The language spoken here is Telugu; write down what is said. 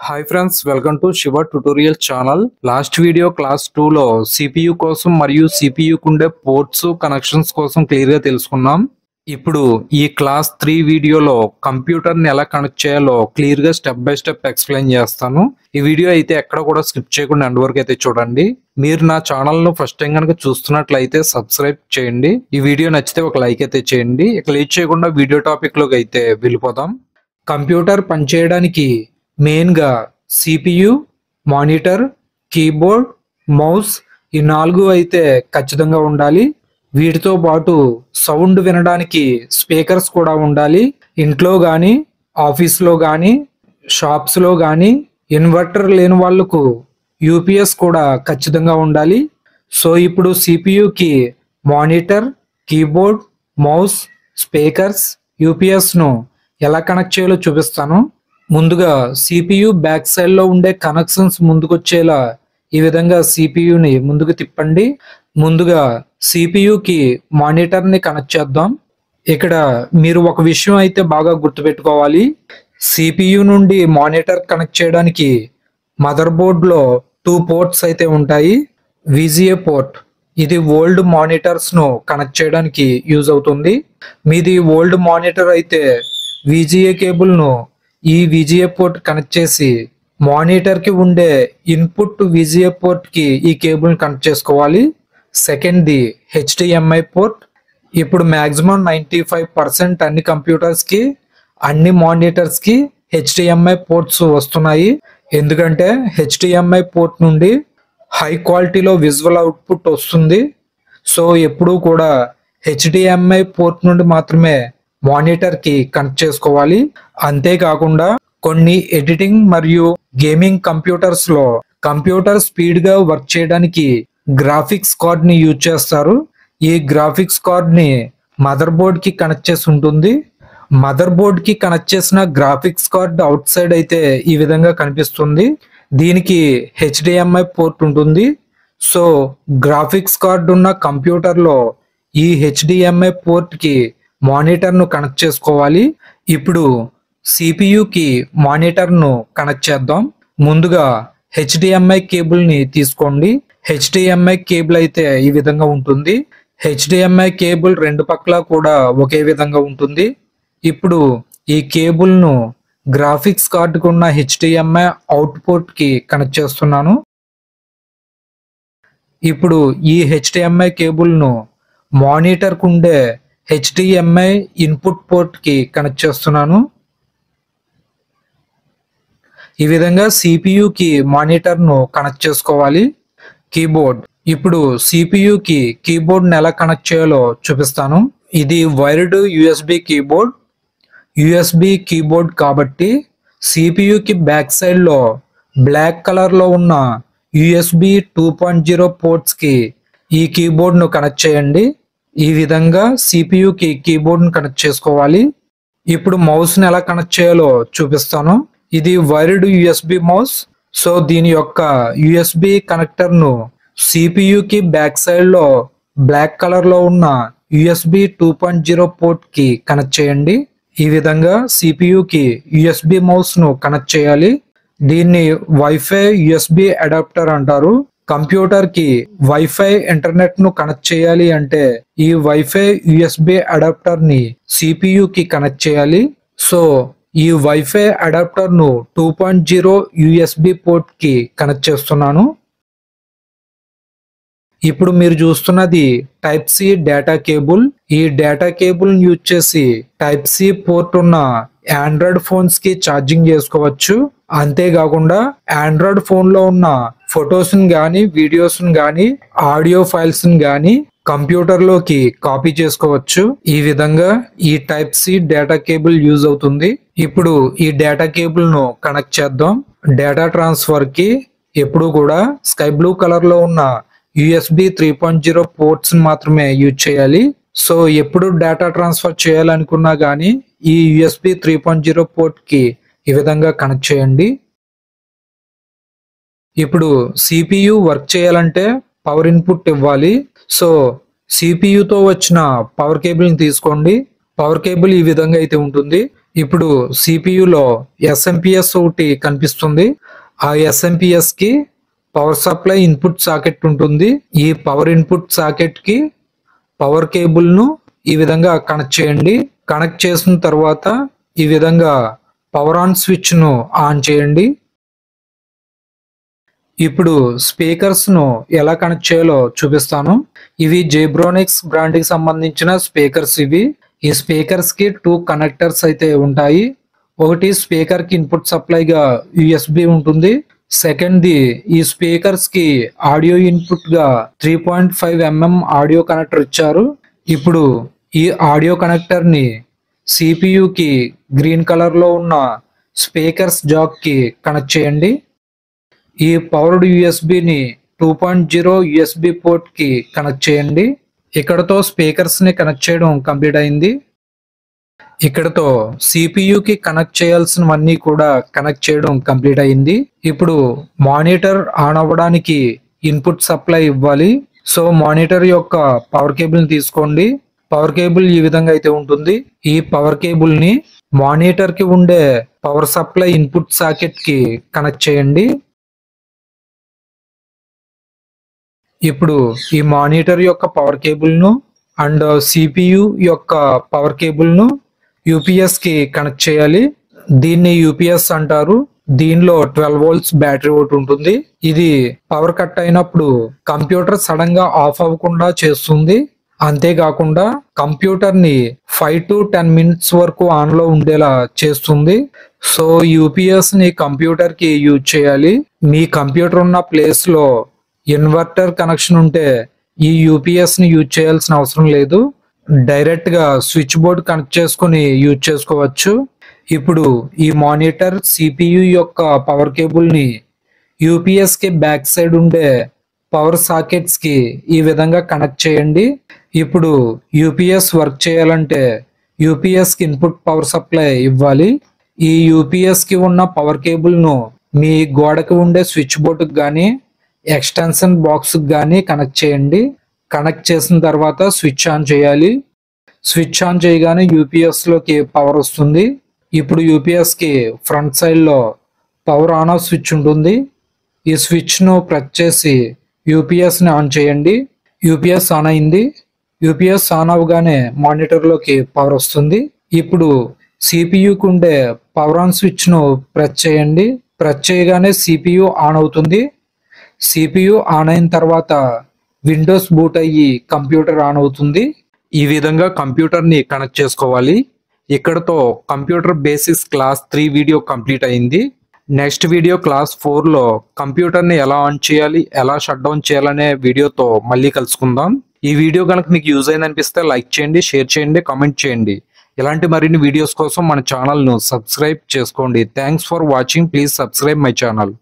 Hi friends, welcome to Shiva tutorial channel. Last video class 2 లో CPU కోసం మరియు CPU కుండే పోర్ట్స్ కనెక్షన్స్ కోసం క్లియర్ గా తెలుసుకున్నాం. ఇప్పుడు ఈ క్లాస్ 3 వీడియోలో కంప్యూటర్ ని ఎలా కనెక్ట్ చేయాలో క్లియర్ గా స్టెప్ బై స్టెప్ ఎక్స్ప్లెయిన్ చేస్తాను. ఈ వీడియో అయితే ఎక్కడ కూడా స్కిప్ చేయకుండా ఎండ్ వరకు అయితే చూడండి. మీరు నా ఛానల్ ను ఫస్ట్ టైం కనుక చూస్తున్నట్లయితే సబ్స్క్రైబ్ చేయండి. ఈ వీడియో నచ్చితే ఒక లైక్ అయితే చేయండి. ఇక లేట్ చేయకుండా వీడియో టాపిక్ లోకి అయితే వెళ్ళిపోదాం. కంప్యూటర్ పనిచేయడానికి మెయిన్ గా CPU, మానిటర్, కీబోర్డ్, మౌస్ ఈ 4 అయితే ఖచ్చితంగా ఉండాలి. వీటితో పాటు సౌండ్ వినడానికి స్పీకర్స్ కూడా ఉండాలి. ఇంట్లో గాని, ఆఫీస్ లో గాని, షాప్స్ లో గాని ఇన్వర్టర్ లేని వాళ్ళకు UPS కూడా ఖచ్చితంగా ఉండాలి. సో ఇప్పుడు CPU కి monitor, keyboard, mouse, speakers, UPS ను ఎలా కనెక్ట్ చేయాలో చూపిస్తాను. ముందుగా CPU బ్యాక్ సైడ్ లో ఉండే కనెక్షన్స్ ముందుకు వచ్చేలా ఈ విధంగా CPU ని ముందుకు తిప్పండి. ముందుగా CPU కి మానిటర్ ని కనెక్ట్ చేద్దాం. ఇక్కడ మీరు ఒక విషయం అయితే బాగా గుర్తుపెట్టుకోవాలి. CPU నుండి మానిటర్ కనెక్ట్ చేయడానికి మదర్ బోర్డ్ లో 2 పోర్ట్స్ అయితే ఉంటాయి. VGA పోర్ట్, ఇది ఓల్డ్ మానిటర్స్ ను కనెక్ట్ చేయడానికి యూజ్ అవుతుంది. మీది ఓల్డ్ మానిటర్ అయితే VGA కేబుల్ ను ఈ VGA పోర్ట్ కనెక్ట్ చేసి మానిటర్ కి ఉండే ఇన్పుట్ VGA పోర్ట్ కి ఈ కేబుల్ కనెక్ట్ చేసుకోవాలి. Second the HDMI port. ఇప్పుడు మాక్సిమం 95% అన్ని కంప్యూటర్స్ కి, అన్ని మానిటర్స్ కి HDMI పోర్ట్స్ వస్తున్నాయి. ఎందుకంటే HDMI పోర్ట్ నుండి హై క్వాలిటీలో విజువల్ అవుట్పుట్ వస్తుంది. సో ఎప్పుడూ కూడా HDMI పోర్ట్ నుండి మాత్రమే మానిటర్ కి కనెక్ట్ చేసుకోవాలి. అంతేకాకుండా కొన్ని ఎడిటింగ్ మరియు గేమింగ్ కంప్యూటర్స్ లో కంప్యూటర్ స్పీడ్ గా వర్క్ చేయడానికి గ్రాఫిక్స్ కార్డ్ ని యూజ్ చేస్తారు. ఈ గ్రాఫిక్స్ కార్డ్ ని మదర్ బోర్డ్ కి కనెక్ట్ చేసి ఉంటుంది. మదర్ బోర్డ్ కి కనెక్ట్ చేసిన గ్రాఫిక్స్ కార్డ్ అవుట్ సైడ్ అయితే ఈ విధంగా కనిపిస్తుంది. దీనికి HDMI పోర్ట్ ఉంటుంది. సో గ్రాఫిక్స్ కార్డ్ ఉన్న కంప్యూటర్ లో ఈ HDMI పోర్ట్ కి మానిటర్ ను కనెక్ట్ చేసుకోవాలి. ఇప్పుడు CPU కి మానిటర్ ను కనెక్ట్ చేద్దాం. ముందుగా HDMI కేబుల్ ని తీసుకోండి. HDMI కేబుల్ అయితే ఈ విధంగా ఉంటుంది. HDMI కేబుల్ రెండు పక్కల కూడా ఒకే విధంగా ఉంటుంది. ఇప్పుడు ఈ కేబుల్ ను గ్రాఫిక్స్ కార్డ్ కు ఉన్న HDMI అవుట్పుట్ కి కనెక్ట్ చేస్తున్నాను. ఇప్పుడు ఈ HDMI కేబుల్ ను మానిటర్ కు ఉండే HDMI ఇన్పుట్ పోర్ట్ కి కనెక్ట్ చేస్తున్నాను. ఈ విధంగా CPU కి మానిటర్ ను కనెక్ట్ చేసుకోవాలి. కీబోర్డ్. ఇప్పుడు CPU కి కీబోర్డ్ ని ఎలా కనెక్ట్ చేయాలో చూపిస్తాను. ఇది wired USB keyboard. USB keyboard కాబట్టి CPU కి బ్యాక్ సైడ్ లో బ్లాక్ కలర్ లో ఉన్న USB 2.0 పోర్ట్స్ కి ఈ కీబోర్డ్ ను కనెక్ట్ చేయండి. ఈ విధంగా CPU కి కీబోర్డ్ ను కనెక్ట్ చేసుకోవాలి. ఇప్పుడు మౌస్ ని ఎలా కనెక్ట్ చేయాలో చూపిస్తాను. ఇది వైర్డ్ USB మౌస్. సో దీని యొక్క USB కనెక్టర్ ను CPU కి బ్యాక్ సైడ్ లో బ్లాక్ కలర్ లో ఉన్న USB 2.0 పోర్ట్ కి కనెక్ట్ చేయండి. ఈ విధంగా CPU కి USB మౌస్ ను కనెక్ట్ చేయాలి. దీన్ని వైఫై USB అడాప్టర్ అంటారు. కంప్యూటర్ కి వైఫై ఇంటర్నెట్ ను కనెక్ట్ చేయాలి అంటే ఈ వైఫై USB అడాప్టర్ ని CPU కి కనెక్ట్ చేయాలి. సో ఈ వైఫై అడాప్టర్ ను 2.0 USB పోర్ట్ కి కనెక్ట్ చేస్తున్నాను. ఇప్పుడు మీరు చూస్తున్నది టైప్ C డేటా కేబుల్. ఈ డేటా కేబుల్ యూజ్ చేసి టైప్ C పోర్ట్ ఉన్న ఆండ్రాయిడ్ ఫోన్స్ కి ఛార్జింగ్ చేసుకోవచ్చు. అంతేకాకుండా ఆండ్రాయిడ్ ఫోన్ లో ఉన్న ఫొటోస్ గాని, వీడియోస్ గాని, ఆడియో ఫైల్స్ గాని కంప్యూటర్ లోకి కాపీ చేసుకోవచ్చు. ఈ విధంగా ఈ type C data cable use అవుతుంది. ఇప్పుడు ఈ డేటా కేబుల్ ను కనెక్ట్ చేద్దాం. డేటా ట్రాన్స్ఫర్ కి ఎప్పుడు కూడా స్కై బ్లూ కలర్ లో ఉన్న USB 3.0 పోర్ట్స్ మాత్రమే యూజ్ చేయాలి. సో ఎప్పుడు డేటా ట్రాన్స్ఫర్ చేయాలనుకున్నా గానీ ఈ USB 3.0 పోర్ట్ కి ఈ విధంగా కనెక్ట్ చేయండి. ఇప్పుడు CPU వర్క్ చేయాలంటే పవర్ ఇన్పుట్ ఇవ్వాలి. సో CPU తో వచ్చిన పవర్ కేబుల్ ని తీసుకోండి. పవర్ కేబుల్ ఈ విధంగా అయితే ఉంటుంది. ఇప్పుడు CPU లో SMPS ఒకటి కనిపిస్తుంది. ఆ SMPS కి పవర్ సప్లై ఇన్పుట్ సాకెట్ ఉంటుంది. ఈ పవర్ ఇన్పుట్ సాకెట్ కి పవర్ కేబుల్ ను ఈ విధంగా కనెక్ట్ చేయండి. కనెక్ట్ చేసిన తర్వాత ఈ విధంగా పవర్ ఆన్ స్విచ్ ను ఆన్ చేయండి. ఇప్పుడు స్పీకర్స్ ను ఎలా కనెక్ట్ చేయాలో చూపిస్తాను. ఇవి జేబ్రానిక్స్ బ్రాండ్ కి సంబంధించిన స్పీకర్స్ ఇవి. ఈ స్పీకర్స్ కి 2 కనెక్టర్స్ అయితే ఉంటాయి. ఒకటి స్పీకర్ కి ఇన్పుట్ సప్లై గా USB ఉంటుంది. సెకండ్ ది ఈ స్పీకర్స్ కి ఆడియో ఇన్పుట్ గా 3.5 mm ఆడియో కనెక్టర్ ఇచ్చారు. ఇప్పుడు ఈ ఆడియో కనెక్టర్ ని CPU కి గ్రీన్ కలర్ లో ఉన్న స్పీకర్స్ జాక్ కి కనెక్ట్ చేయండి. ఈ పవర్డ్ USB ని 2.0 USB పోర్ట్ కి కనెక్ట్ చేయండి. ఇక్కడతో స్పీకర్స్ ని కనెక్ట్ చేయడం కంప్లీట్ అయింది. ఇక్కడతో CPU కి కనెక్ట్ చేయాల్సినవన్నీ కూడా కనెక్ట్ చేయడం కంప్లీట్ అయింది. ఇప్పుడు మానిటర్ ఆన్ అవ్వడానికి ఇన్పుట్ సప్లై ఇవ్వాలి. సో మానిటర్ యొక్క పవర్ కేబుల్ ని తీసుకోండి. పవర్ కేబుల్ ఈ విధంగా అయితే ఉంటుంది. ఈ పవర్ కేబుల్ ని మానిటర్ కి ఉండే పవర్ సప్లై ఇన్పుట్ సాకెట్ కి కనెక్ట్ చేయండి. ఇప్పుడు ఈ మానిటర్ యొక్క పవర్ కేబుల్ ను అండ్ CPU యొక్క పవర్ కేబుల్ ను UPS కి కనెక్ట్ చేయాలి. దీన్ని UPS అంటారు. దీనిలో 12 volts బ్యాటరీ ఒకటి ఉంటుంది. ఇది పవర్ కట్ అయినప్పుడు కంప్యూటర్ సడన్ గా ఆఫ్ అవ్వకుండా చేస్తుంది. అంతేకాకుండా కంప్యూటర్ ని 5 to 10 minutes వరకు ఆన్ లో ఉండేలా చేస్తుంది. సో UPS ని కంప్యూటర్ కి యూజ్ చేయాలి. మీ కంప్యూటర్ ఉన్న ప్లేస్ లో ఇన్వర్టర్ కనెక్షన్ ఉంటే ఈ UPS ని యూజ్ చేయాల్సిన అవసరం లేదు. డైరెక్ట్ గా స్విచ్ బోర్డ్ కనెక్ట్ చేసుకుని యూజ్ చేసుకోవచ్చు. ఇప్పుడు ఈ మానిటర్ CPU యొక్క పవర్ కేబుల్ ని UPS కి బ్యాక్ సైడ్ ఉండే పవర్ సాకెట్స్ కి ఈ విధంగా కనెక్ట్ చేయండి. ఇప్పుడు UPS వర్క్ చేయాలంటే UPS కి ఇన్పుట్ పవర్ సప్లై ఇవ్వాలి. ఈ UPS కి ఉన్న పవర్ కేబుల్ ను మీ గోడకి ఉండే స్విచ్ బోర్డుకి కానీ ఎక్స్టెన్షన్ బాక్స్ గానీ కనెక్ట్ చేయండి. కనెక్ట్ చేసిన తర్వాత స్విచ్ ఆన్ చేయాలి. స్విచ్ ఆన్ చేయగానే UPS లోకి పవర్ వస్తుంది. ఇప్పుడు UPS కి ఫ్రంట్ సైడ్ లో పవర్ ఆన్ ఆఫ్ స్విచ్ ఉంటుంది. ఈ స్విచ్ ను ప్రెస్ చేసి UPS ని ఆన్ చేయండి. UPS ఆన్ అయింది. UPS ఆన్ అవగానే మానిటర్ లోకి పవర్ వస్తుంది. ఇప్పుడు CPU కు ఉండే పవర్ ఆన్ స్విచ్ ను ప్రెస్ చేయండి. ప్రెస్ చేయగానే CPU ఆన్ అవుతుంది. CPU ఆన్ అయిన తర్వాత విండోస్ బూట్ అయ్యి కంప్యూటర్ ఆన్ అవుతుంది. ఈ విధంగా కంప్యూటర్ ని కనెక్ట్ చేసుకోవాలి. ఇక్కడతో computer basics class 3 video complete అయింది. నెక్స్ట్ వీడియో క్లాస్ 4 లో కంప్యూటర్ ని ఎలా ఆన్ చేయాలి, ఎలా షట్ డౌన్ చేయాలనే వీడియోతో మళ్ళీ కలుసుకుందాం. ఈ వీడియో కనుక మీకు యూజ్ అయింది అనిపిస్తే లైక్ చేయండి, షేర్ చేయండి, కామెంట్ చేయండి. ఇలాంటి మరిన్ని వీడియోస్ కోసం మన ఛానల్ ను సబ్స్క్రైబ్ చేసుకోండి. Thanks for watching. Please subscribe my channel.